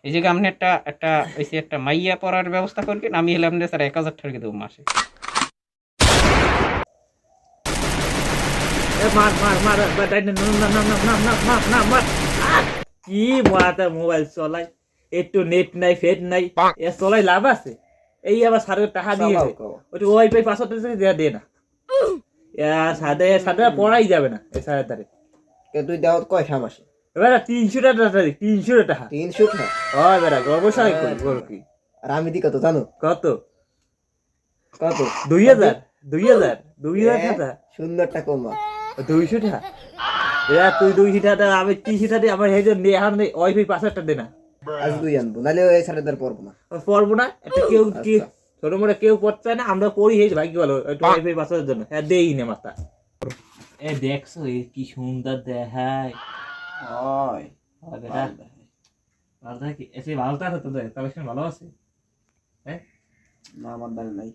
এই যে আপনি একটা একটা ওই যে একটা মাইয়া পড়ার ব্যবস্থা করবেন, আমি হলে আপনি স্যার 1000 টাকা দেবো মাসে। মার মার মার মার। কি মাথা মোবাইল চলাই, একটু নেট নাই ফেট নাই, এ চলাই লাভ আছে? এই আবার সারের টাকা দিয়ে ওইটা ওয়াইফাই পাসওয়ার্ড দেওয়া দে না, সাথে সাথে পড়াই যাবে না এই সাড়ে তারে। তুই দাও কয়টা মাসে? এবার 300 টাকা 300 টাকা 300 টাকা? হয় বেড়া গর্বসাই করি বল কি। আর আমি দি কত জানো? কত কত? 2000 2000 2000 টাকা, সুন্দর টাকা কমা। 200 টাকা। এরা তুই 200 টাকা, আমি 300 টাকা, আমার এই জন্য এখন ওয়াইফাই পাসওয়ার্ডটা দে না। আজ তুই আনবো, নাহলে ওই সাড়ে তার পড়বো না। পড়বো না, একটা কেউ কি ছোট মোটো কেউ পড়ছে না, আমরা পড়ি হয়েছে ভাগ্য ভালো একটু ওয়াইফাই পাসওয়ার্ডের জন্য। হ্যাঁ দেই না মাথা। এ দেখছো এ কি সুন্দর দেখায়। হয় আর দেখি এসে ভালো তো আছে তোদের, কালেকশন ভালো আছে? হ্যাঁ না, আমার দ্বারা নাই।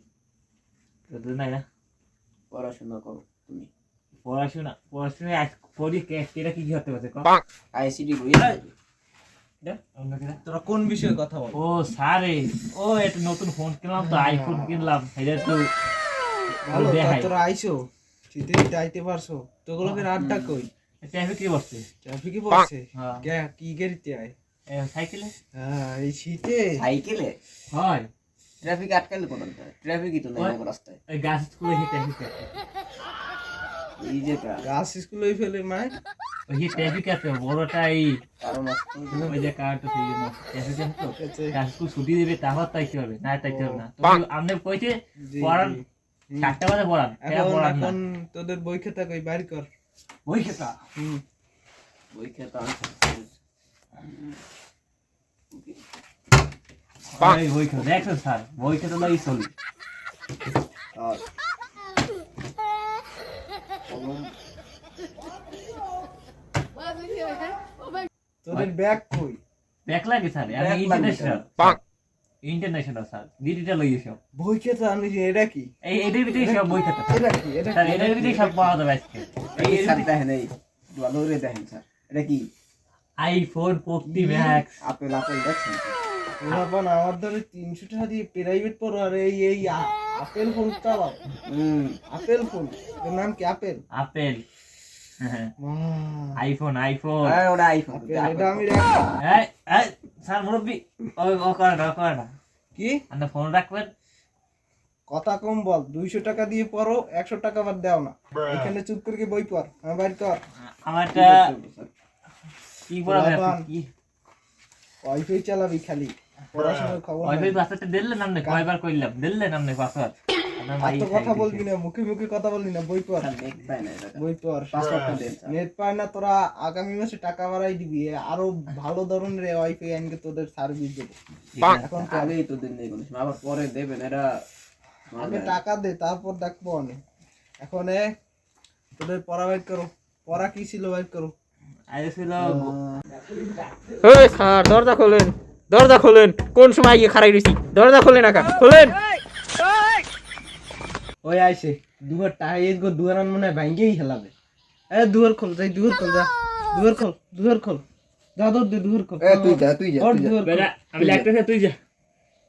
তোদের নাই না? পড়াশোনা করো তুমি। পড়াশোনা পড়াশোনা পড়ি কেটা কি কি হতে পারছে? আইসিডি বই। তোরা কোন বিষয়ে কথা বল? ও সারে, ও একটা নতুন ফোন কিনলাম তো, আইফোন কিনলাম, এটা তো ভালো, দেখাই। তোরা আইছো, শীতে শীতে আইতে পারছো, তোগুলোকে আড্ডা কই? ট্রাফিক কি বসছে? ট্রাফিকে পড়ছে? হ্যাঁ। কে কি গাড়িতে আয়? সাইকেলে হ্যাঁ, এই শীতে সাইকেলে হয়। ট্রাফিক আটকালে কোন? ট্রাফিকই তো নাই আমার রাস্তায়। ওই গাছ স্কুলে ট্রাফিক এই যে গাছ স্কুলে ফেলে মায় ওই যে ট্রাফিক আছে বড়টা, এই কারণ ওই যে কারটা সেই জন্য ট্রাফিক আছে তো, আছে। গাছ স্কুল ছুটি দেবে তাহলে তাইতে হবে, না তাইতে হবে না। তো আপনি কইছে জি, পড়ান জি। 7টা বাজে পড়ান, এখন পড়ান না এখন তোদের বই খাতা কই বাইর কর। ওই খেতা বই খেতা ওই খেতা দেখছেন স্যার, ওই খেতা লাগি চলি। আর তোদের ব্যাগ কই? ব্যাক লাগে স্যার, আমি Back international international sir, digital লই সব। বই খাতা আমি যে এটা কি? এই এদের ভিতরে সব বই খাতা এটা কি? এটা স্যার, কি? এদের ভিতরে সব পাওয়া যাবে আজকে। এই স্যার দেখেন, এই ভালো করে দেখেন স্যার, এটা কি? IPhone 40 max. আপেল আপেল দেখছেন? ওরা আমার ধরে 300 টাকা দিয়ে প্রাইভেট পড়ো, আর এই আপেল ফোনটা বাবা। আপেল ফোন, এর নাম কি? আপেল আপেল মা, আইফোন আইফোন। হ্যাঁ, ওটা আইফোন। আপেল, এটা আমি রাখি। এই এই স্যার মুরব্বি, ও করে না কি আপনি ফোন রাখবেন। কথা কম বল, 200 টাকা দিয়ে পড়ো, 100 টাকা বাদ দাও না। এখানে চুপ করে বই পড়, আমি বাইর কর। আমারটা কি বলা যায় লাবান। কি ওয়াইফাই চালাবি খালি, পড়াশোনার খবর ওয়াইফাই নাই। পাসওয়ার্ডটা দিলেন আপনি, কয়বার কইলাম দিলেন আপনি পাসওয়ার্ড? আপনার আর ভাই তো কথা বলবি না, মুখে মুখে কথা বলবি না, বই পড়। নেট পায় না এটা। বই পড়, পাসওয়ার্ডটা দেন স্যার। নেট পায় না, তোরা আগামী মাসে টাকা বাড়াই দিবি, আরো ভালো ধরনের ওয়াইফাই আনকে তোদের সার্ভিস দেবো। এখন তো আগেই তো দিন নেই কোনো সময়, আবার পরে দেবেন এটা। আগে টাকা দে, তারপর দেখবো আমি। এখন তোদের পড়া বাইর করো, পড়া কি ছিল বাইর করো। আইছিল। ওই স্যার দরজা খোলেন, দরজা খোলেন, কোন সময় গিয়ে খারাই রইছি, দরজা খোলেন একা খোলেন। ওই আইছে দুয়ার টাই গো, দুয়ার মনে হয় ভাঙ্গেই হেলাবে। এ দুয়ার খোল, যাই দুয়ার খোল, যা দুয়ার খোল, দুয়ার খোল, যা দৌড় দে, দুয়ার খোল। এ তুই যা, তুই যা, ওর তুই যা। দুয়ার খোল। বেটা আমি লাগতেছে, তুই যা।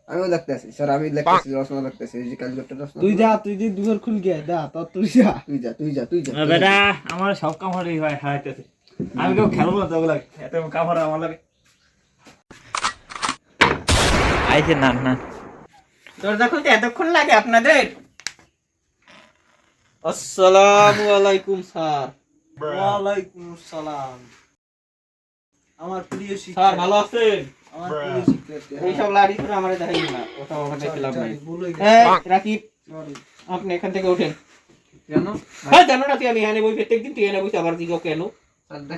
আমিও লাগতে আছি স্যার, আমি লাগতে আছি, রচনা লাগতে আছি, এই যে ক্যালকুলেটর রচনা। তুই যা, তুই যে দুয়ার খুল গিয়ে দা, তোর তুই যা। তুই যা, তুই যা, তুই যা। বেটা আমার সব কাম হরে হয় হারাইতেছে, আমি কেউ খেলবো না তো লাগে, এত কাম হরে আমার লাগে। আইছে না না, দরজা খুলতে এতক্ষণ লাগে আপনাদের? আসসালামু আলাইকুম স্যার। ওয়ালাইকুম সালাম। আমার প্রিয় স্যার শিক্ষক, ভালো আছেন? আমার প্রিয় শিক্ষক। এইসব লাড়ি করে আমারে দেখাই না, ওটা ওখানে খেলাম নাই। ভুল হয়ে এই গেছে। রাকিব, Sorry। আপনি এখান থেকে ওঠেন। কেন? হ্যাঁ জানো না তুই, আমি এখানে বই প্রত্যেকদিন তুই এখানে বসে আবার দিগো কেন?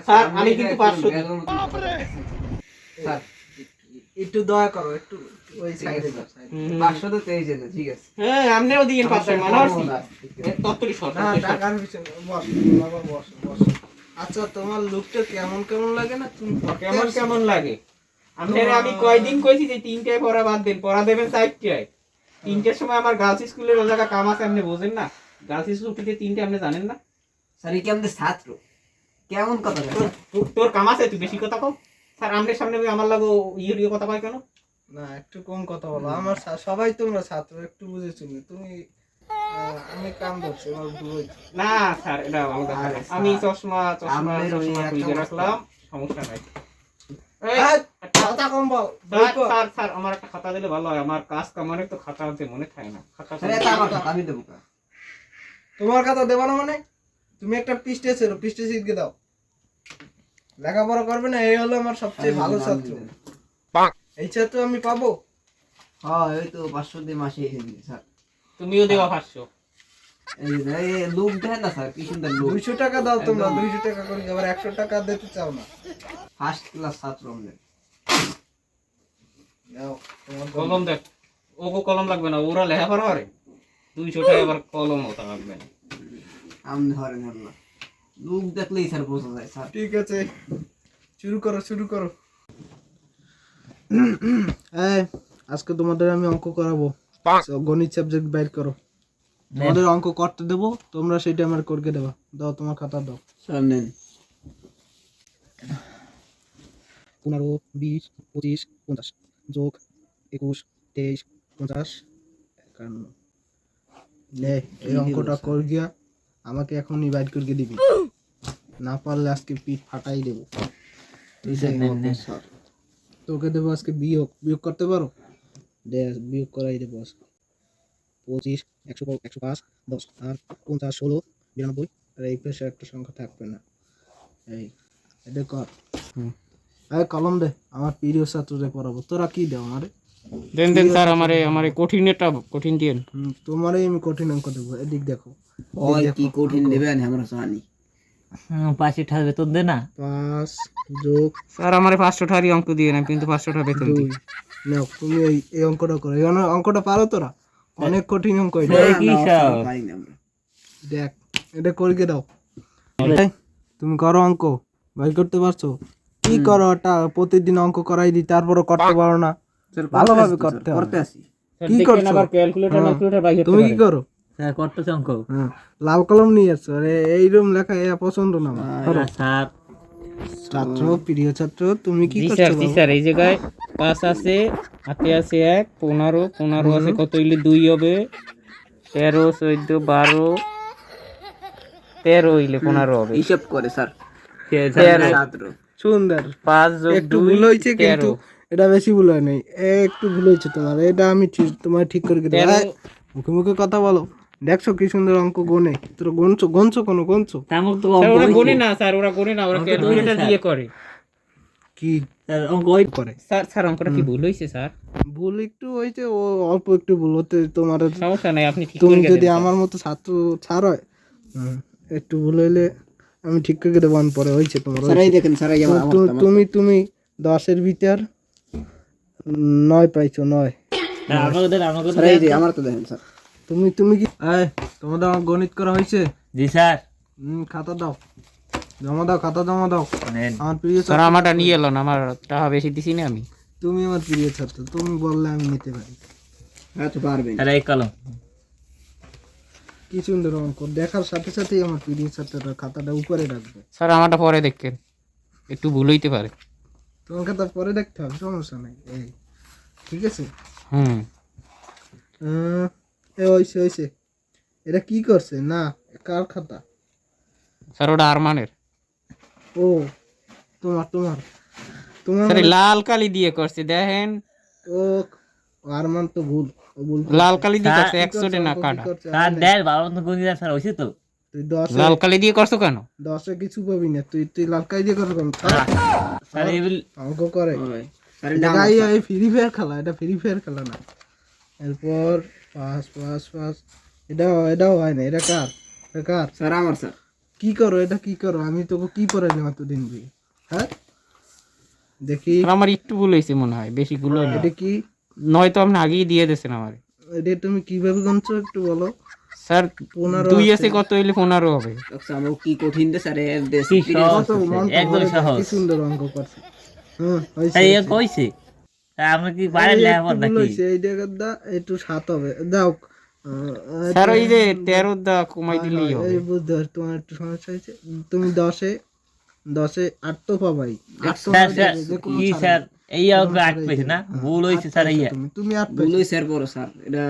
স্যার আমি কিন্তু 500 স্যার একটু দয়া করো, একটু ওই সাইডে যাও। 500 তো পেয়ে যেতে, ঠিক আছে। হ্যাঁ আমনেও দিয়েন 500 মানারছি। তত্তরি শর্ট না, টাকার বিষয় বস, বাবা বস, বস। আচ্ছা, তোমার লুকটা কেমন কেমন লাগে না? তুমি কেমন কেমন লাগে? আপনারা আমি কয়দিন কইছি যে 3টায় পড়া বাদ দেন, পড়া দেবেন 4টায়। 3টার সময় আমার গার্লস স্কুলের ওই জায়গা কাম আছে, আপনি বোঝেন না? গার্লস স্কুল থেকে 3টে আপনি জানেন না? স্যার এই কি আমাদের ছাত্র? কেমন কথা বলেন? তোর কাম আছে, তুই বেশি কথা কও। স্যার আমাদের সামনে ওই আমার লাগো ইয়ে কথা কয় কেন? না একটু কম কথা বলো, আমার সবাই তোমরা ছাত্র, একটু বুঝে শুনি তুমি। আমি কাম ধরছি, আমার ভুল হয়েছে। না স্যার এটা আমাদের আমি চশমা আমাদের ওই একটা খুলে অবস্থা। রাখলাম, সমস্যা নাই। এই, এই, কথা কম বল, বই স্যার কর। স্যার স্যার আমার একটা খাতা দিলে ভালো হয়, আমার কাজ কামারে তো খাতা আনতে মনে থাকে না। খাতা স্যার এটা আমার খাতা, আমি দেবো কা? তোমার কথা দেবা না মানে? তুমি একটা পৃষ্ঠে ছিল, পৃষ্ঠে শিখে দাও। লেখাপড়া করবে না, এই হলো আমার সবচেয়ে ভালো ছাত্র। এই ছাত্র আমি পাবো? হ্যাঁ এই তো 500 দিয়ে মাসে এসে দিচ্ছে স্যার। তুমিও দেওয়া 500। এই যে এই লোক দেখেন না স্যার, কি সুন্দর লোক। 200 টাকা দাও তোমরা, 200 টাকা করে, আবার 100 টাকা দিতে চাও না। ফার্স্ট ক্লাস ছাত্র আমাদের। নাও তোমার কলম দেখ, ওগো কলম লাগবে না, ওরা লেখাপড়া করে 200 টাকা আবার কলম ওটা লাগবে না। আমি ধরেন আল্লাহ, লোক দেখলেই স্যার বোঝা যায় স্যার। ঠিক আছে, শুরু করো শুরু করো। এই আজকে তোমাদের আমি অঙ্ক করাবো, গণিত সাবজেক্ট বাইর করো। তোমাদের অঙ্ক করতে দেবো, তোমরা সেটা আমার করকে দেবা। দাও তোমার খাতা দাও। স্যার নেন। 15, 20, 25, 50 যোগ 21, 23, 50, 51। লে এই অঙ্কটা কর গিয়া আমাকে এখনই বাইর করে দিবি, না পারলে আজকে পিঠ ফাটাই দেবো। স্যার তোকে দেবো আজকে বিয়োগ, বিয়োগ করতে পারো? দে বিয়োগ করাই দেবো আজকে। 25, 100, 105, 10 আর 50, 16, 92, আর এই পেশে একটা সংখ্যা থাকবে না। এই এটা কর। এই কলম দে, আমার প্রিয় ছাত্রদের পড়াবো। তোরা কি দেও আমারে? দেন দেন স্যার, আমারে কঠিনটা কঠিন দিয়েন। তোমারই আমি কঠিন অঙ্ক দেবো। এদিক দেখো, ওই কি কঠিন দেবেন আমরা জানি। পাশে ঠাস বেতন দে না। 5 যোগ স্যার আমারে 500 টাকারই অঙ্ক দিয়ে না, কিন্তু 500 টাকা বেতন 2। দিই। নাও তুমি এই অঙ্কটা করো। এই অঙ্কটা পারো তোরা? অনেক কঠিন অঙ্ক এটা। এই কি সব? পারি না আমরা। দেখ এটা করকে দাও। এই, তুমি করো অঙ্ক, ভাই করতে পারছো? কি করো ওটা? প্রতিদিন অঙ্ক করাই দিই, তারপরও করতে পারো না। স্যার ভালোভাবে করতে করতে হবে। করতে আসি। কি করছো? আবার ক্যালকুলেটর বাইরে হ্যাঁ। তুমি কি করো? স্যার করতেছে অঙ্ক। লাল কলম নিয়ে আসছো? আরে এইরকম লেখা এ পছন্দ না আমার। করো। স্যার ছাত্র, প্রিয় ছাত্র, তুমি কি জি করছো স্যার, জি বাবু? স্যার, এই জায়গায় 5 আছে, হাতে আছে 1, 15 আছে, কত হইলে 2 হবে, 13, 14, 12, 13 হইলে 15 হবে। হিসাব করে স্যার। ছাত্র। সুন্দর। 5 যোগ একটু 2 ভুল হয়েছে, কিন্তু 13। এটা বেশি ভুল হয় নাই। একটু ভুল হয়েছে তোমার, এটা আমি তোমার ঠিক করে দেবো। 13 মুখে মুখে কথা বলো। দেখছো কি সুন্দর অঙ্ক গনে? তোর গনছো গনছো কোনো গনছো? তামুক তো স্যার অঙ্ক ওরা হইছে। গণে না, স্যার ওরা গণে না, ওরা অঙ্ক তো ক্যালকুলেটর হইছে, দিয়ে করে। কি স্যার অঙ্ক হই করে? স্যার স্যার অঙ্কটা কি ভুল হয়েছে স্যার? ভুল একটু হয়েছে, ও অল্প একটু ভুল হতে তোমার। সমস্যা নাই, আপনি ঠিক তুমি করে যদি দেন। আমার মতো ছাত্র ছাড় হয়, একটু ভুল হইলে আমি ঠিক করে দেবো। পরে হয়েছে তোমার, স্যার এই দেখেন স্যার, এই আমার তুমি 10-এর ভিতর 9 পাইছো, 9। আমাকে দেন, আমাকে স্যার এই যে আমার তো দেখেন স্যার। তুমি কি তোমাদের আমার গণিত করা হয়েছে? জি স্যার। খাতা দাও, জমা দাও, খাতা জমা দাও। নেন। আমার প্রিয় স্যার ছাত্র, আমারটা নিয়ে এলো না, আমার টাকা বেশি দিছি না আমি। তুমি আমার প্রিয় ছাত্র, তুমি বললে আমি নিতে পারি। হ্যাঁ তো পারবেন। স্যার এই কলম। কি সুন্দর অঙ্ক, দেখার সাথে সাথেই আমার প্রিয় ছাত্রটা খাতাটা উপরে রাখবে। স্যার আমারটা পরে দেখেন, একটু ভুল হইতে পারে। তোমার খাতা পরে দেখতে হবে, সমস্যা নাই। এই ঠিক আছে। হুম। হয়েছে। এটা কি করছে? না, কার খাতা? স্যার ওটা আরমানের। ও তোমার তোমার তোমার স্যার এই লাল কালি দিয়ে করছে দেখেন, ও আরমান তো ভুল, ও ভুল লাল কালি দিয়ে করছে, কি 100 না অঙ্ক কি কাটা। করছে? স্যার দেন, ভালো মতো গণিত স্যার হইছে তো। তুই 10 লাল কালি দিয়ে করছো কেন? 10 কিছু পাবি না। তুই লালকাই দিয়ে করো কেন? স্যার এই অঙ্ক করে ওই স্যার এটা গাই, এই ফ্রি ফায়ার খেলা, এটা ফ্রি ফায়ার খেলা না। এরপর 5 এটাও হয় না। এটা কার? এটা কার? স্যার আমার স্যার। কি করো এটা? কি করো? আমি তোকে কি পড়াইলাম এতদিন দিয়ে? হ্যাঁ দেখি, স্যার আমার একটু ভুল হয়েছে মনে হয়, বেশি ভুল হয় না। এটা কি? নয়তো আপনি আগেই দিয়ে দিয়েছেন আমার। এটা তুমি কিভাবে গণছো একটু বলো। স্যার 15 2 আছে, কত হইলে 15 হবে? স্যার আমার কি কঠিন দে স্যার, এর দেশ কি সহজ কত মন তো একদম ভরে যায়, সহজ। কি সুন্দর অঙ্ক করছে। হয়েছে, স্যার এই হয়েছে। কইছে। স্যার আমরা কি পারেন এই লেখাপড়া একটু ভুল নাকি? হয়েছে, এই জায়গার দা একটু 7 হবে। দাও। স্যার ওই যে 13 দা কমাই দিলেই এই হবে। বুঝতে পারছি তোমার একটু সমস্যা হয়েছে। তুমি 10-এ 10-এ 8 তো পাবাই। 8 তো স্যার স্যার যে কোনো কি ছাড়াই। স্যার এই আগে 8 পেয়েছে না ভুল হইছে স্যার এই তুমি 8 পেয়েছো। ভুলই স্যার করো স্যার এটা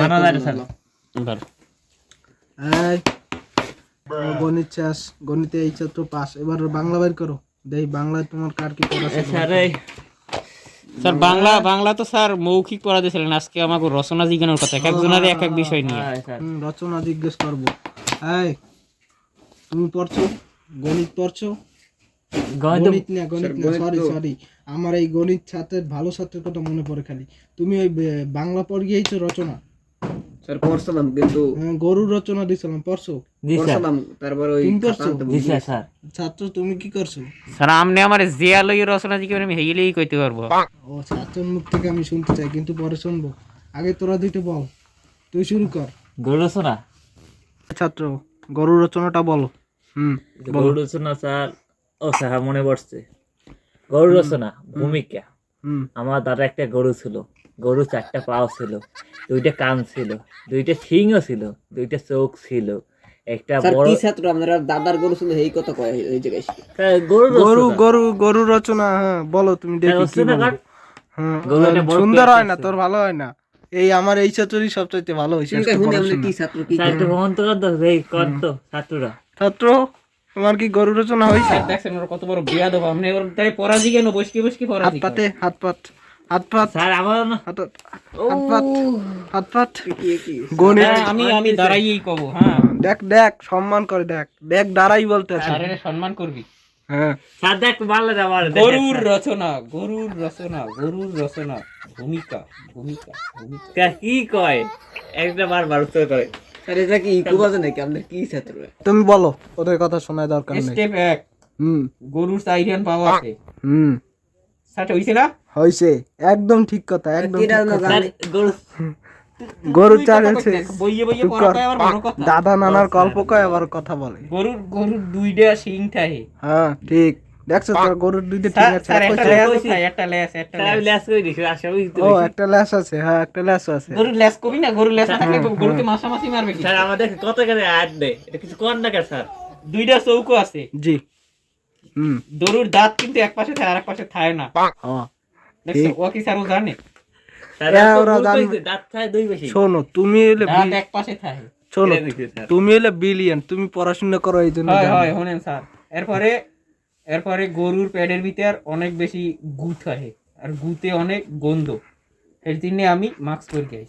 মানা যায় না স্যার এই গণিত শেষ, গণিতে এই ছাত্র পাস। এবার বাংলা বের করো, দেই বাংলায় তোমার কার কি পড়া ছিল। স্যার এই স্যার বাংলা তো স্যার মৌখিক পড়া দিয়েছিলেন, আজকে আমাকে রচনা জিজ্ঞানোর কথা, এক একজনের এক এক বিষয় নিয়ে। স্যার রচনা জিজ্ঞেস করবো। এই তুমি পড়ছো গণিত পড়ছো? গণিত না সরি আমার এই গণিত ছাত্রের ভালো ছাত্রের কথা মনে পড়ে খালি। তুমি ওই বাংলা পড়িয়েছো রচনা? স্যার পড়ছিলাম কিন্তু গরুর রচনা দিছিলাম, পড়ছো? জি স্যার পড়ছিলাম তারপর ওই তুমি পড়ছো? জি স্যার স্যার ছাত্র তুমি কি করছো? স্যার আমনে আমার জিয়ালই রচনা জিজ্ঞাসা আমি হেইলেই কইতে পারবো। ও ছাত্রের মুখ থেকে আমি শুনতে চাই, কিন্তু পরে শুনবো। আগে তোরা দুইটা বল, তুই শুরু কর। গরু রচনা ছাত্র গরুর রচনাটা বলো। গরু রচনা স্যার ও স্যার মনে পড়ছে গরু রচনা ভূমিকা। আমার দাদা একটা গরু ছিল, গরু 4টা পাও ছিল, 2টা কান ছিল, 2টা শিংও ছিল, 2টা চোখ ছিল, একটা স্যার বড় কি ছাত্র আপনারা দাদার গরু ছিল এই কথা কয় এই জায়গায় এসে? গরু গরু রচনা। গরু গরু রচনা, হ্যাঁ বলো তুমি দেখি কি রচনা বলো। কার? হ্যাঁ গরু একটা বড় সুন্দর পেট হয় না, আছে। তোর ভালো হয় না। এই আমার এই ছাত্রই সবচাইতে ভালো হয়েছে শুনতে শুনে আপনি কি ছাত্র কি স্যার একটু ভ্রমণ তো করতো এই করতো ছাত্ররা। ছাত্র তোমার কি গরু রচনা হয়েছে? স্যার দেখছেন ওর কত বড় বিয়া দেবো, আপনি ওর তাই পড়া জিজ্ঞানো বসকে পড়া হাত পাতে হাত পাত হাত পাত স্যার আমার না হাত পাত হাত পাত কি গণিত। আমি দাঁড়াইয়েই কব। হ্যাঁ দেখ দেখ সম্মান করে দেখ দেখ দাঁড়াই বলতে আছে। স্যারের সম্মান করবি। হ্যাঁ স্যার দেখ ভালো না আমার গরুর রচনা গরুর রচনা গরুর রচনা ভূমিকা ভূমিকা ভূমিকা। কি কয় একটা বারবার উত্তর করে। স্যার এটা কি ইকো বাজে নাকি আপনার কি ছাত্র? তুমি বলো, ওদের কথা শোনায় দরকার নেই। স্টেপ 1 গরুর চাইরান পাওয়া আছে। স্যার হইছে না? হইছে, একদম ঠিক কথা, একদম ঠিক কথা। স্যার গরু গরুর চাল হচ্ছে বইয়ে বইয়ে চুপ পড়া কর। কয় আবার বড় কথা। দাদা নানার গল্প কয় আবার কথা বলে। গরুর 2টা শিং থাকে। হ্যাঁ ঠিক দেখছো, তোর গরুর দুইটা ঠিক আছে। স্যার একটা কইছে? লেজ থাকে, একটা লেজ স্যার আমি ল্যাস করে দিছি আসলে ও একটা ল্যাস আছে, হ্যাঁ একটা ল্যাস আছে। গরুর লেজ কবি না, গরুর লেজ না থাকলে গরুকে মাসামাসি মারবে কি? স্যার আমাদের কত করে আট দেয় এটা কিছু কোন না কেন স্যার? 2টা চৌকো আছে। জি গরুর দাঁত কিন্তু এক পাশে থাকে আর এক পাশে থাকে না। হ্যাঁ দেখছো ও কি স্যার ও জানে? স্যার হ্যাঁ, ওরা ওরা জানে। দাঁত খায় দুই বেশি। শোনো তুমি হলে দাঁত এক পাশে থাকে। শোনো এটা দেখি স্যার। তুমি হলে বিলিয়ন, তুমি পড়াশোনা করো এই জন্য হয় জানো। হয় শুনেন স্যার। এরপরে গরুর পেটের ভিতর অনেক বেশি গু থাকে আর গুতে অনেক গন্ধ, এর জন্য আমি মাস্ক পরে যাই।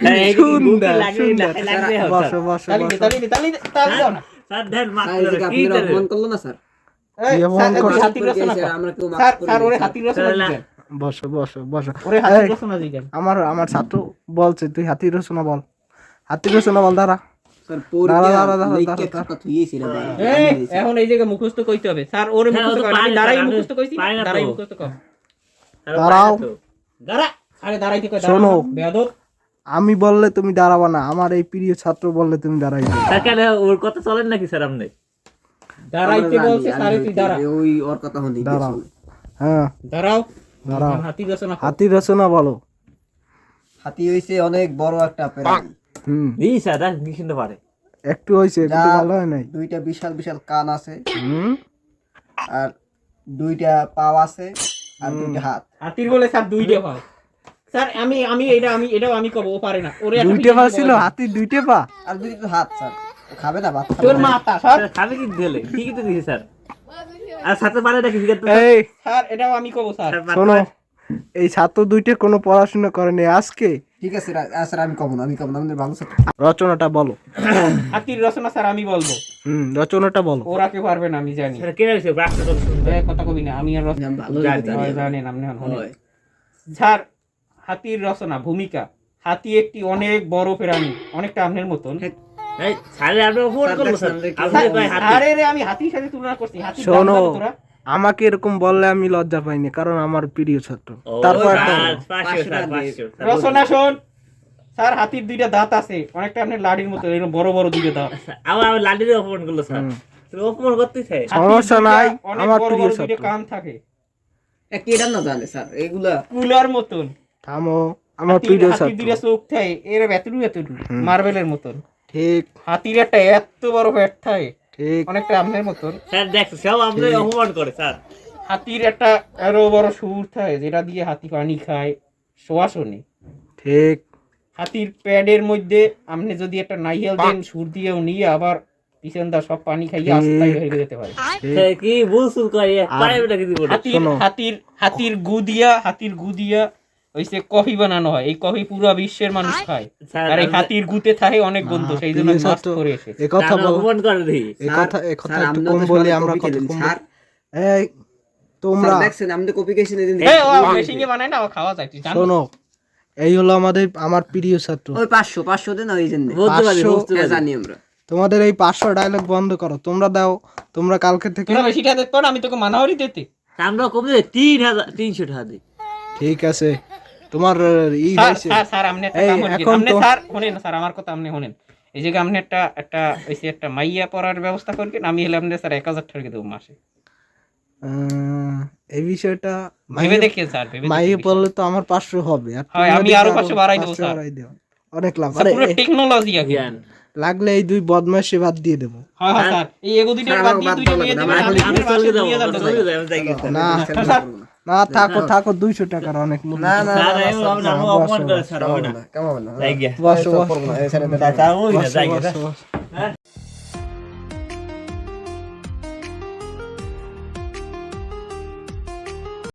স্যার এই সুন্দর, লাগবে সুন্দর। লাগবে বসো বসো তালি বসো। তালি দাও না। স্যার দেন মাত্র স্যার এই যে কি আপনারা অপমান করলো না স্যার? এই, কি স্যার, অপমান করছে? হাতির রচনা স্যার কর। আমরা কেউ স্যার মাফ স্যার করি ওরে না, হাতির রচনা জিজ্ঞেস। বসো বসো বসো। ওরে হাতির এই, রচনা জিজ্ঞেস। আমার ছাত্র বলছে তুই হাতির রচনা বল, হাতির রচনা বল। দাঁড়া স্যার দাঁড়া, পড়িয়া দাঁড়া, লিখে দাঁড়া। খাতা থুইয়েছি না ভাই। এই এখন এই জায়গায় মুখস্থ কইতে হবে। স্যার ওরে হ্যাঁ, ও মুখস্থ তো কর, পারে আমি না, দাঁড়াই স্যার, মুখস্থ কইছি না, পারে না তো। দাঁড়াই মুখস্থ কর। স্যার, দাঁড়াও। পারে না তো। দাঁড়া, আরে দাঁড়াইতে কই শোনো। দাঁড়াও বেয়াদব। আমি বললে তুমি দাঁড়াবা না, আমার এই প্রিয় ছাত্র বললে তুমি দাঁড়াইবে। স্যার কেন ওর কথা চলেন নাকি স্যার আপনি? দাঁড়াইতে আমরা বলছে জানি, স্যারে আমি তুই দাঁড়া। ওই ওর কথা শুনি দাঁড়াও। হ্যাঁ দাঁড়াও দাঁড়াও। এখন হাতির রচনা কর। হাতির রচনা বলো। হাতি হইছে অনেক বড় একটা প্রাণী, জি স্যার দেখ কি শুনতে পারে। একটু হয়েছে কিন্তু যার ভালো হয় নাই। 2টা বিশাল বিশাল কান আছে হুম আর 2টা পাও আছে আর 2টা হাত। হাতির বলে স্যার 2টা পাও। স্যার এটাও আমি কব, ও পারে না। ওরে একটা দুইটা পিঠে পা দিব ছিল, বলে। হাতির দুইটা পা। আর 2টা তো হাত স্যার, ও খাবে না ভাত খাবে তোর না। মাথা স্যার। স্যার খাবে কি দিলে ঠিকই তো দিছি স্যার। আর সাথে পারে নাকি জিজ্ঞাসা তো এই স্যার এটাও আমি কব স্যার। শোনো, এই ছাত্র দুইটা কোনো পড়াশোনা করেনি আজকে। ঠিক আছে স্যার আমি কব না আমাদের ভালো ছাত্র। রচনাটা বলো। হাতির রচনা স্যার আমি বলবো, রচনাটা বলো। ওরা কেউ পারবে না আমি জানি। স্যার কে রাখছে রাখতে তো শুনতে। এই কথা কবি না, আমি আর রচনা আমি ভালো জানি। হয় জানেন আপনি শুনেন। হয়। স্যার হাতির রচনা ভূমিকা। হাতি একটি অনেক বড় প্রাণী, অনেকটা আপনার মতন। এই স্যার আপনি ফোন করলো স্যার। আপনি স্যার, কই হাতি? আরে রে আমি হাতির সাথে তুলনা করছি। হাতির দাম শোনো, জানো তোরা? আমাকে এরকম বললে আমি লজ্জা পাইনি, কারণ আমার প্রিয় ছাত্র। ও, তারপর একটা স্যার, 500 স্যার 500 স্যার। রচনা শোন। স্যার হাতির 2টা দাঁত আছে, অনেকটা আপনার লাঠির মতো, এরকম বড় বড় 2টা দাঁত। আমার লাডির অপমান করলো স্যার। স্যার অপমান করতেছে। হাতির সমস্যা 2টা নাই, অনেক আমার বড় প্রিয় বড় 2টা ছাত্র। কান থাকে, কেডা না জানে স্যার এগুলা? কুলার মতন। থামো, আমার প্রিয় হাতির ছাত্র। 2টা চোখ থাকে, এর এতটুকু মার্বেলের মতন। ঠিক হাতির একটা এত বড় পেট থাকে, ঠিক অনেকটা আপনার মতন। স্যার দেখছো সব আমাদের অপমান করে স্যার। হাতির একটা আরো বড় সুর থাকে যেটা দিয়ে হাতি পানি খায়, শোয়াশনে। ঠিক হাতির প্যাডের মধ্যে আপনি যদি একটা নাইয়েল দেন, সুর দিয়েও নিয়ে আবার পিছন দা সব পানি খাইয়ে আস্তায় হয়ে যেতে পারে। সে কি বুলসুল করে প্রাইভেট কিছু বলে। হাতির গু দিয়া হইছে কফি বানানো হয়। এই কফি পুরো বিশ্বের মানুষ খায়। স্যার আর এই হাতির গুতে থাকে অনেক গন্ধ, সেই জন্য প্রিয় মাস্ক ছাত্র, করে এসেছে। এই কথা বল, অপমান করে দিই। এই কথা একটু কম বলি আমরা, কথা কম বলি। এই তোমরা এই ও মেশিনে বানায় না, ও খাওয়া যায়, তুই জানো? শোনো, এই হলো আমার প্রিয় ছাত্র। ওই 500 দেন ওই জন্য বুঝতে পারি 500 বুঝতে পারি। জানি আমরা। তোমাদের এই 500 ডায়লগ বন্ধ করো, তোমরা দাও, তোমরা কালকে থেকে। তোরা বেশি টাকা দিতে পারো, আমি তোকে মানাওয়ারি দিতে। আমরা কমে 3,300 টাকা দিই। ঠিক আছে, তোমার ই স্যার হয়েছে। স্যার স্যার আপনি একটা এই, কাম করেন, এখন আপনি তো- স্যার শুনেন, স্যার আমার কথা আপনি শুনেন। এই যে আপনি একটা হইছে একটা মাইয়া পড়ার ব্যবস্থা করবেন, আমি হলে আপনি স্যার 1000 টাকা দেব মাসে। এই বিষয়টা ভেবে দেখেন স্যার, ভেবে মাইয়ে দেখেন। পড়লে তো আমার 500 হবে, আর হয়, তুমি আমি যদি আরো 500 বাড়াই দেবো, স্যার। বাড়াই দাও। অনেক লাভ। স্যার, আরে পুরো টেকনোলজি আছে। জ্ঞান। লাগলে এই দুই বদমাইশি বাদ দিয়ে দেবো। হ্যাঁ হ্যাঁ স্যার, এই এগো দুইটার বাদ দিয়ে দুইটা মেয়ে দেবেন, আমি আমি চলে মাসে যাবো 2000 টাকা চলে দেব। যাবো যাই গেছে। না না, থাকো 200 টাকার অনেক মূল্য। স্যার আমি অপমান করে স্যার হবে না। কেমন যাই গিয়া। বসো, স্যার ওই না যাই গিয়া। বসো। হ্যাঁ